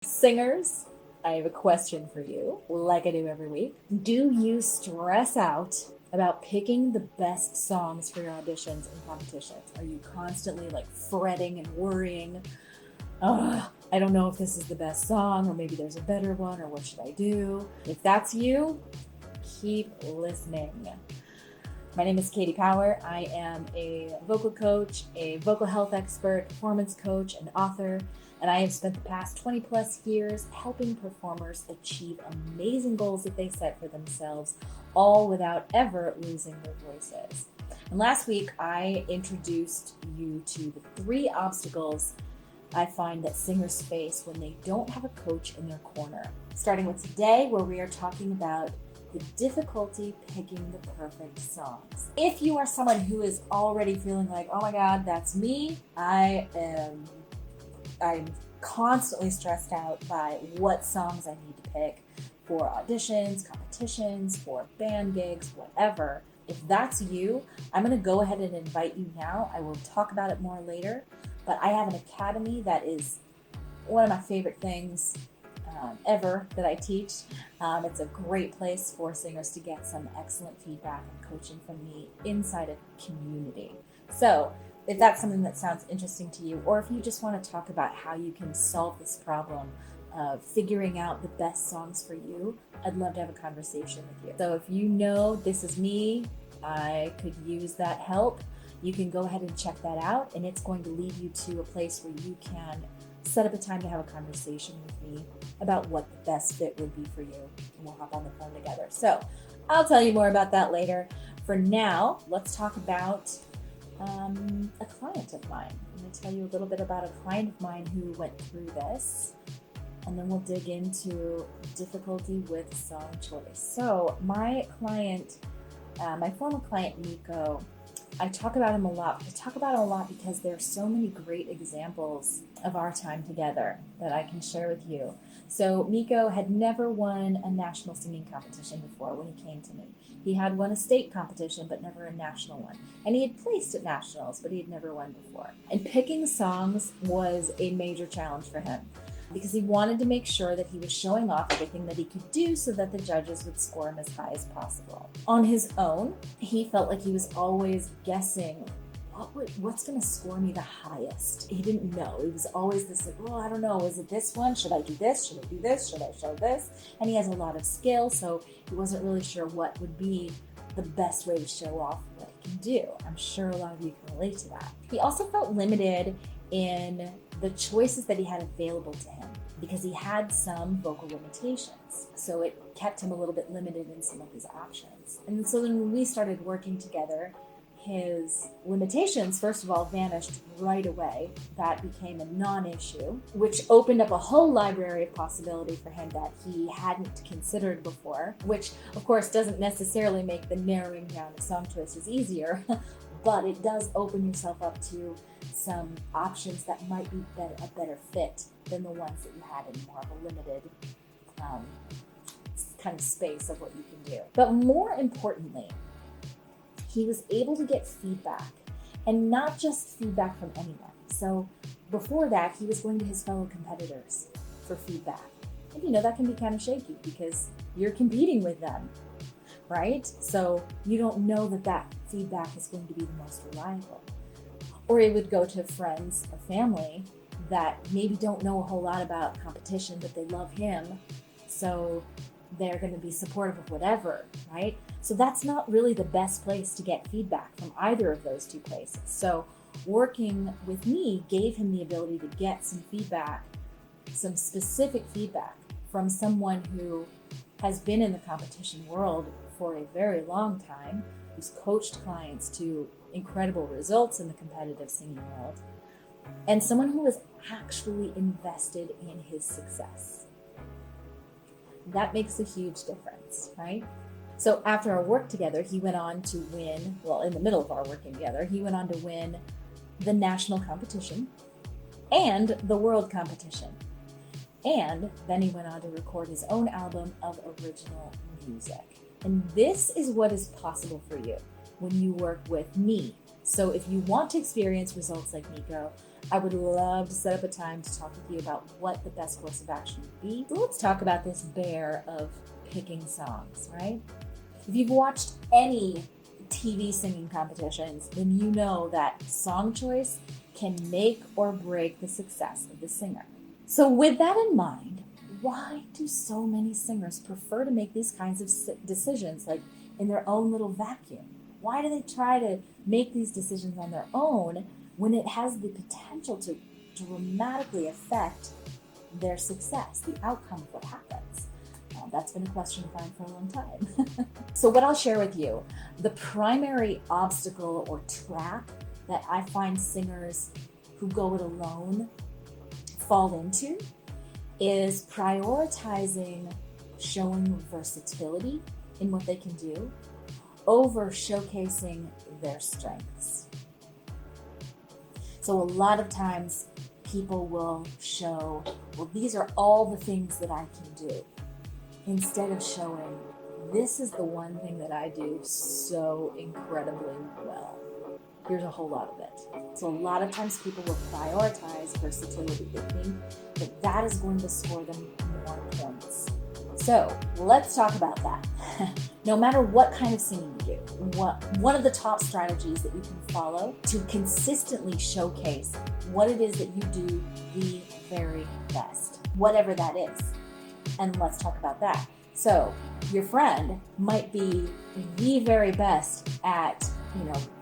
Singers, I have a question for you, like I do every week. Do you stress out about picking the best songs for your auditions and competitions? Are you constantly like fretting and worrying? I don't know if this is the best song, or maybe there's a better one, or what should I do? If that's you, keep listening. My name is Katti Power. I am a vocal coach, a vocal health expert, performance coach, and author, and I have spent the past 20 plus years helping performers achieve amazing goals that they set for themselves, all without ever losing their voices. And last week, I introduced you to the 3 obstacles I find that singers face when they don't have a coach in their corner. Starting with today, where we are talking about the difficulty picking the perfect songs. If you are someone who is already feeling like, oh my God, that's me, I'm constantly stressed out by what songs I need to pick for auditions, competitions, for band gigs, whatever. If that's you, I'm going to go ahead and invite you now. I will talk about it more later, but I have an academy that is one of my favorite things ever that I teach. It's a great place for singers to get some excellent feedback and coaching from me inside a community. So if that's something that sounds interesting to you, or if you just want to talk about how you can solve this problem of figuring out the best songs for you, I'd love to have a conversation with you. So if you know this is me, I could use that help, you can go ahead and check that out, and it's going to lead you to a place where you can set up a time to have a conversation with me about what the best fit would be for you, and we'll hop on the phone together. So I'll tell you more about that later. For now, let's talk about a client of mine. I'm going to tell you a little bit about a client of mine who went through this, and then we'll dig into difficulty with song choice. So my client, my former client Nico, I talk about him a lot. I talk about him a lot because there are so many great examples of our time together that I can share with you. So Miko had never won a national singing competition before when he came to me. He had won a state competition, but never a national one. And he had placed at nationals, but he had never won before. And picking songs was a major challenge for him, because he wanted to make sure that he was showing off everything that he could do so that the judges would score him as high as possible. On his own, he felt like he was always guessing what's going to score me the highest. He didn't know. It was always this like, oh, I don't know, is it this one? Should I do this? Should I do this? Should I show this? And he has a lot of skill, so he wasn't really sure what would be the best way to show off what he can do. I'm sure a lot of you can relate to that. He also felt limited in the choices that he had available to him because he had some vocal limitations. So it kept him a little bit limited in some of his options. And so when we started working together, his limitations, first of all, vanished right away. That became a non-issue, which opened up a whole library of possibility for him that he hadn't considered before, which of course doesn't necessarily make the narrowing down of song choices easier, but it does open yourself up to some options that might be a better fit than the ones that you had in more of a limited kind of space of what you can do. But more importantly, he was able to get feedback, and not just feedback from anyone. So before that, he was going to his fellow competitors for feedback. And that can be kind of shaky because you're competing with them, right? So you don't know that feedback is going to be the most reliable. Or he would go to friends or family that maybe don't know a whole lot about competition, but they love him. So they're going to be supportive of whatever, right? So that's not really the best place to get feedback from either of those two places. So working with me gave him the ability to get some feedback, some specific feedback from someone who has been in the competition world for a very long time, who's coached clients to incredible results in the competitive singing world, and someone who was actually invested in his success. That makes a huge difference, right? So after our work together, he went on to win, in the middle of our working together, he went on to win the national competition and the world competition. And then he went on to record his own album of original music. And this is what is possible for you when you work with me. So if you want to experience results like Nico, I would love to set up a time to talk with you about what the best course of action would be. So let's talk about this bear of picking songs, right? If you've watched any TV singing competitions, then you know that song choice can make or break the success of the singer. So with that in mind, why do so many singers prefer to make these kinds of decisions, like in their own little vacuum? Why do they try to make these decisions on their own when it has the potential to dramatically affect their success, the outcome of what happens? That's been a question of mine for a long time. So what I'll share with you, the primary obstacle or trap that I find singers who go it alone fall into is prioritizing showing versatility in what they can do over showcasing their strengths. So a lot of times people will show, well, these are all the things that I can do, instead of showing, this is the one thing that I do so incredibly well. Here's a whole lot of it. So a lot of times people will prioritize versatility. They think that that is going to score them more points. So let's talk about that. No matter what kind of singing you do, one of the top strategies that you can follow to consistently showcase what it is that you do the very best, whatever that is. And let's talk about that. So your friend might be the very best at,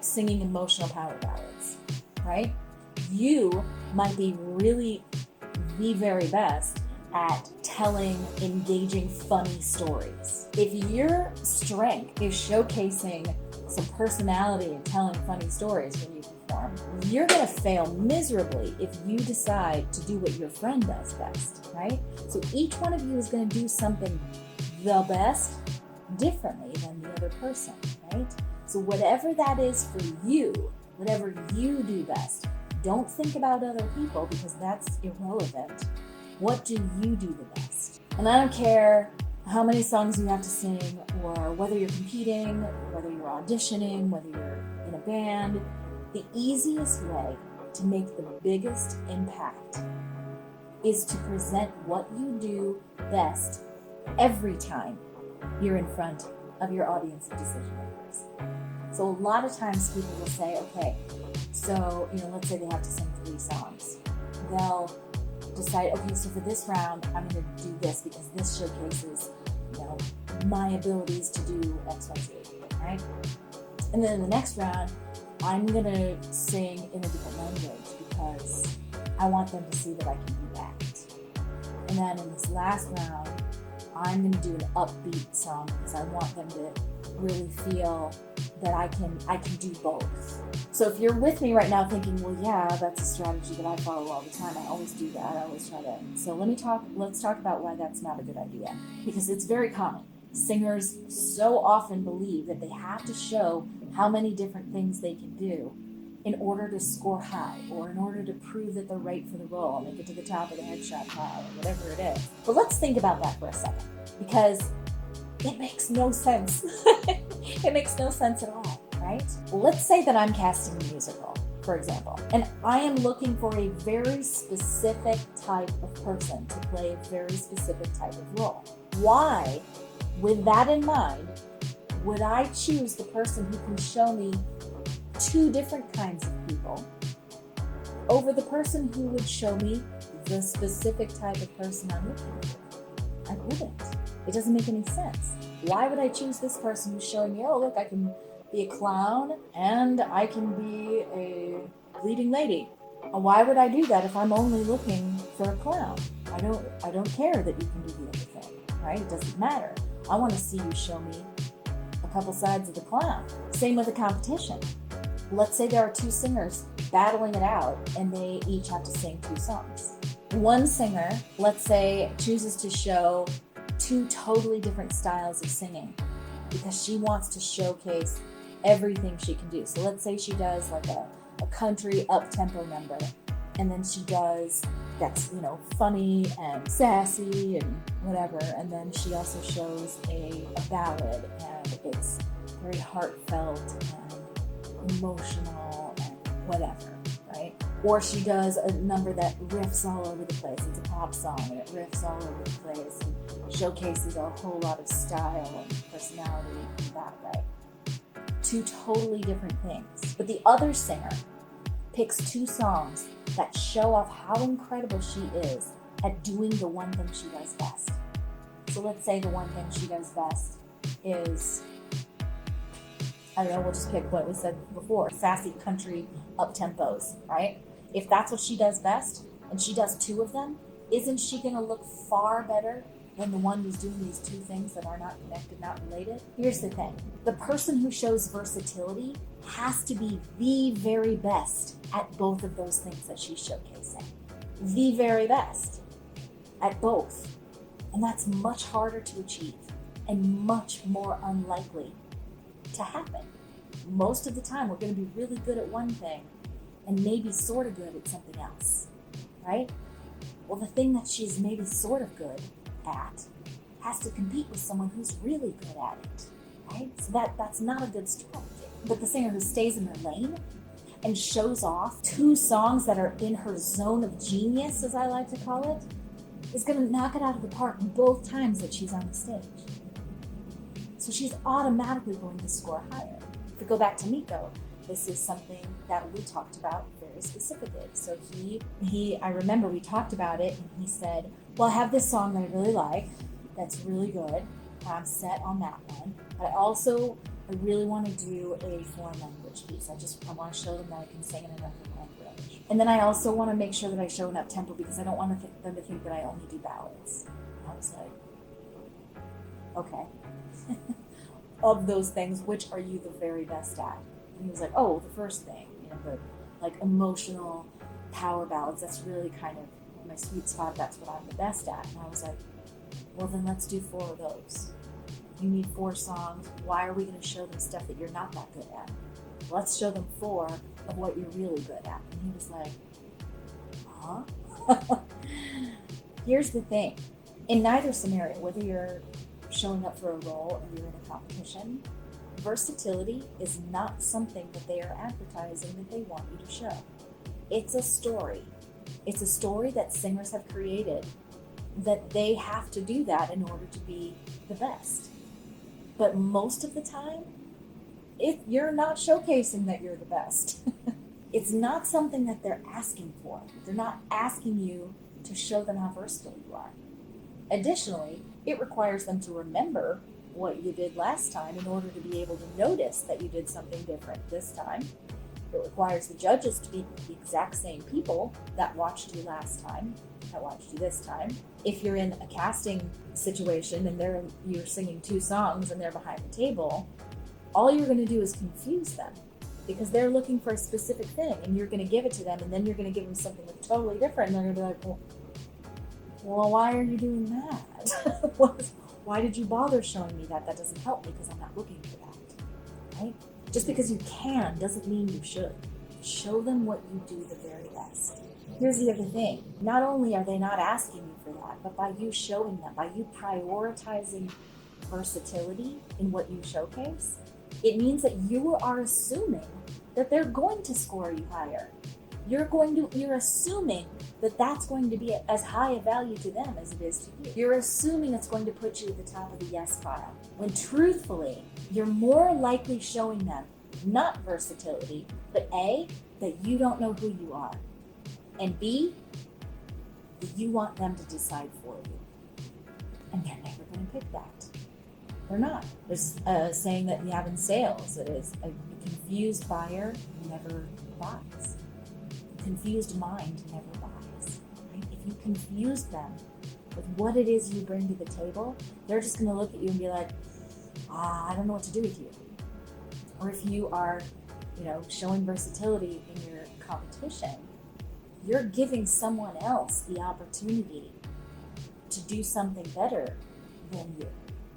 singing emotional power ballads, right? You might be really the very best at telling engaging, funny stories. If your strength is showcasing some personality and telling funny stories when you perform, you're going to fail miserably if you decide to do what your friend does best, right? So each one of you is going to do something the best differently than the other person, right? So whatever that is for you, whatever you do best, don't think about other people because that's irrelevant. What do you do the best? And I don't care how many songs you have to sing, or whether you're competing, whether you're auditioning, whether you're in a band, the easiest way to make the biggest impact is to present what you do best every time you're in front of your audience of decision makers. So a lot of times people will say, okay, so, let's say they have to sing 3 songs. They'll decide, okay, so for this round, I'm going to do this because this showcases, my abilities to do X, Y, Z, right? And then in the next round, I'm going to sing in a different language because I want them to see that I can do that. And then in this last round, I'm going to do an upbeat song because I want them to really feel that I can do both. So if you're with me right now thinking, well, yeah, that's a strategy that I follow all the time. I always do that. I always try to. So let's talk about why that's not a good idea. Because it's very common. Singers so often believe that they have to show how many different things they can do in order to score high, or in order to prove that they're right for the role, make it to the top of the headshot pile, or whatever it is. But let's think about that for a second, because it makes no sense. It makes no sense at all, right? Let's say that I'm casting a musical, for example, and I am looking for a very specific type of person to play a very specific type of role. Why, with that in mind, would I choose the person who can show me 2 different kinds of people over the person who would show me the specific type of person I'm looking for? I wouldn't. It doesn't make any sense. Why would I choose this person who's showing me, oh, look, I can be a clown and I can be a leading lady? Why would I do that if I'm only looking for a clown? I don't care that you can do the other thing, right? It doesn't matter. I want to see you show me a couple sides of the clown. Same with a competition. Let's say there are 2 singers battling it out and they each have to sing 2 songs. One singer, let's say, chooses to show 2 totally different styles of singing because she wants to showcase everything she can do. So let's say she does like a country up-tempo number, and then she does that's, funny and sassy and whatever, and then she also shows a ballad, and it's very heartfelt and emotional and whatever, right? Or she does a number that riffs all over the place. It's a pop song and it riffs all over the place and showcases a whole lot of style and personality in that way. Two totally different things. But the other singer picks two songs that show off how incredible she is at doing the one thing she does best. So let's say the one thing she does best is, I don't know, we'll just pick what we said before, sassy country up-tempos, right? If that's what she does best, and she does two of them, isn't she gonna look far better than the one who's doing these two things that are not connected, not related? Here's the thing. The person who shows versatility has to be the very best at both of those things that she's showcasing. The very best at both. And that's much harder to achieve and much more unlikely to happen. Most of the time, we're going to be really good at one thing and maybe sort of good at something else, right? Well, the thing that she's maybe sort of good at has to compete with someone who's really good at it, right? So that's not a good strategy. But the singer who stays in her lane and shows off two songs that are in her zone of genius, as I like to call it, is going to knock it out of the park both times that she's on the stage. So she's automatically going to score higher. If we go back to Miko, this is something that we talked about very specifically. So I remember we talked about it, and he said, well, I have this song that I really like, that's really good. I'm set on that one. But I really want to do a foreign language piece. I want to show them that I can sing in another language. And then I also want to make sure that I show an up-tempo because I don't want them to think that I only do ballads. And I was like, okay. Of those things, which are you the very best at? And he was like, oh, the first thing, the like emotional power ballads, that's really kind of my sweet spot, that's what I'm the best at. And I was like, well, then let's do 4 of those. You need 4 songs. Why are we going to show them stuff that you're not that good at? Let's show them 4 of what you're really good at. And he was like, huh? Here's the thing. In neither scenario, whether you're showing up for a role or you're in a competition, versatility is not something that they are advertising that they want you to show. It's a story. It's a story that singers have created that they have to do that in order to be the best. But most of the time, you're not showcasing that you're the best. It's not something that they're asking for. They're not asking you to show them how versatile you are. Additionally, it requires them to remember what you did last time in order to be able to notice that you did something different this time. It requires the judges to be the exact same people that watched you last time, that watched you this time. If you're in a casting situation and you're singing 2 songs and they're behind the table, all you're going to do is confuse them because they're looking for a specific thing and you're going to give it to them and then you're going to give them something that's totally different and they're going to be like, well, why are you doing that? Why did you bother showing me that? That doesn't help me because I'm not looking for that, right? Just because you can doesn't mean you should. Show them what you do the very best. Here's the other thing. Not only are they not asking you for that, but by you showing them, by you prioritizing versatility in what you showcase, it means that you are assuming that they're going to score you higher. You're assuming that that's going to be as high a value to them as it is to you. You're assuming it's going to put you at the top of the yes pile. When truthfully, you're more likely showing them not versatility, but A, that you don't know who you are, and B, that you want them to decide for you. And they're never going to pick that. They're not. There's a saying that we have in sales that is, a confused buyer never buys. A confused mind never buys. Right? If you confuse them with what it is you bring to the table, they're just going to look at you and be like, I don't know what to do with you. Or if you are, showing versatility in your competition, you're giving someone else the opportunity to do something better than you.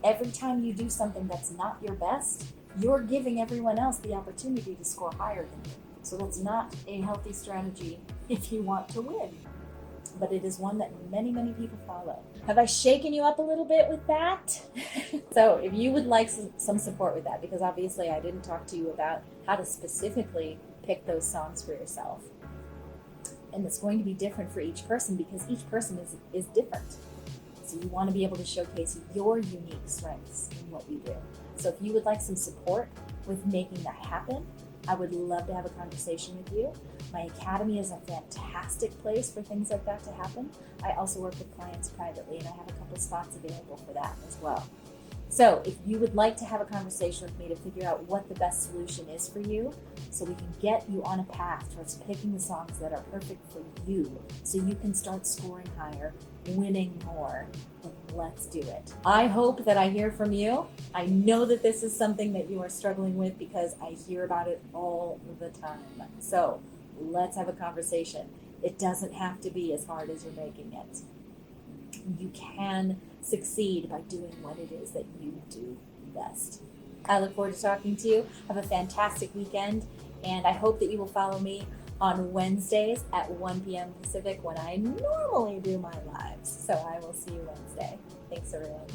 Every time you do something that's not your best, you're giving everyone else the opportunity to score higher than you. So that's not a healthy strategy if you want to win. But it is one that many, many people follow. Have I shaken you up a little bit with that? So if you would like some support with that, because obviously I didn't talk to you about how to specifically pick those songs for yourself, And it's going to be different for each person because each person is different. So you want to be able to showcase your unique strengths in what you do. So if you would like some support with making that happen, I would love to have a conversation with you. My academy is a fantastic place for things like that to happen. I also work with clients privately, and I have a couple spots available for that as well. So if you would like to have a conversation with me to figure out what the best solution is for you, so we can get you on a path towards picking the songs that are perfect for you, so you can start scoring higher, winning more, then let's do it. I hope that I hear from you. I know that this is something that you are struggling with because I hear about it all the time. So let's have a conversation. It doesn't have to be as hard as you're making it. You can succeed by doing what it is that you do best. I look forward to talking to you. Have a fantastic weekend, and I hope that you will follow me on Wednesdays at 1 p.m. Pacific when I normally do my lives. So I will see you Wednesday. Thanks, everyone.